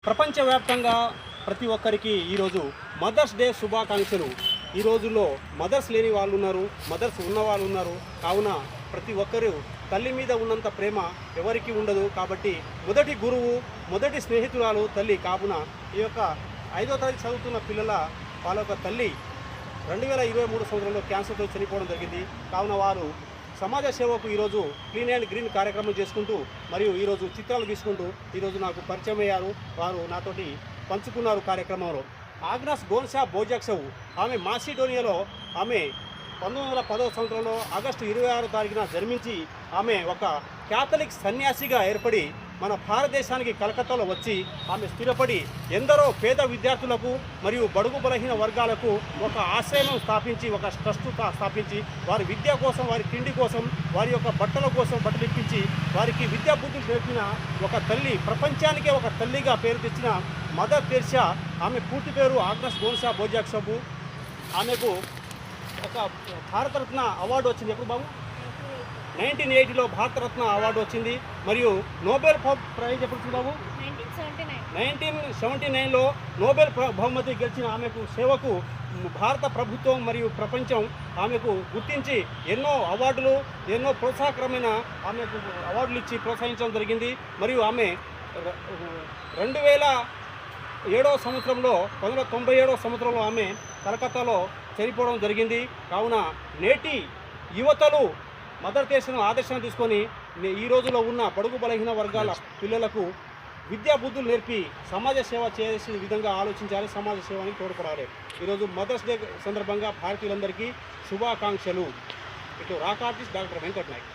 ప్రపంచవ్యాప్తంగా ప్రతి ఒక్కరికి ఈరోజు మదర్స్ డే శుభాకాంక్షలు. ఈ రోజుల్లో మదర్స్ లేని వాళ్ళు ఉన్నారు, మదర్స్ ఉన్న వాళ్ళు ఉన్నారు. కావున ప్రతి ఒక్కరూ తల్లి మీద ఉన్నంత ప్రేమ ఎవరికి ఉండదు. కాబట్టి మొదటి గురువు, మొదటి స్నేహితురాలు తల్లి. కావున ఈ యొక్క 5వ తరగతి చదువుతున్న పిల్లల వాళ్ళ యొక్క తల్లి 2023 సంవత్సరంలో క్యాన్సర్తో చనిపోవడం జరిగింది. కావున వారు సమాజ సేవకు ఈరోజు క్లీన్ అండ్ గ్రీన్ కార్యక్రమం చేసుకుంటూ మరియు ఈరోజు చిత్రాలు తీసుకుంటూ ఈరోజు నాకు పరిచయం అయ్యారు. వారు నాతోటి పంచుకున్నారు కార్యక్రమంలో. ఆగ్నస్ గోన్సా బోజాక్సవ్ ఆమె మాసిడోనియాలో ఆమె 1910వ సంవత్సరంలో ఆగస్టు 26వ తారీఖున జన్మించి ఆమె ఒక క్యాథలిక్ సన్యాసిగా ఏర్పడి మన భారతదేశానికి కలకత్తాలో వచ్చి ఆమె స్థిరపడి ఎందరో పేద విద్యార్థులకు మరియు బడుగు బలహీన వర్గాలకు ఒక ఆశ్రమం స్థాపించి, ఒక ట్రస్ట్ స్థాపించి వారి విద్య కోసం, వారి తిండి కోసం, వారి యొక్క బట్టల కోసం బట్టలు ఇప్పించి వారికి విద్యా బుద్ధులు నేర్పిన ఒక తల్లి, ప్రపంచానికే ఒక తల్లిగా పేరు తెచ్చిన మదర్ తెరెసా. ఆమె పూర్తి పేరు ఆగ్నస్ గోన్సా బోజాక్సవ్. ఆమెకు ఒక భారతరత్న అవార్డు వచ్చింది. ఎప్పుడు బాబు? 1980లో భారతరత్న అవార్డు వచ్చింది. మరియు నోబెల్ ప్రైజ్ ఎప్పుడు వచ్చింది బాబు? 1979లో నోబెల్ బహుమతి గెలిచిన ఆమెకు సేవకు భారత ప్రభుత్వం మరియు ప్రపంచం ఆమెకు గుర్తించి ఎన్నో అవార్డులు, ఎన్నో ప్రోత్సాహకరమైన ఆమెకు అవార్డులు ఇచ్చి ప్రోత్సహించడం జరిగింది. మరియు ఆమె 2007వ సంవత్సరంలో 1997వ సంవత్సరంలో ఆమె కలకత్తాలో చనిపోవడం జరిగింది. కావున నేటి యువతలు మదర్ తెరెసాను ఆదర్శం తీసుకొని ఈ రోజులో ఉన్న బడుగు బలహీన వర్గాల పిల్లలకు విద్యా బుద్ధులు నేర్పి సమాజ సేవ చేసే విధంగా ఆలోచించాలి, సమాజ సేవని తోడ్పడాలి. ఈరోజు మదర్స్ డే సందర్భంగా భారతీయులందరికీ శుభాకాంక్షలు. ఇటు rock artist doctor Venkat Naik.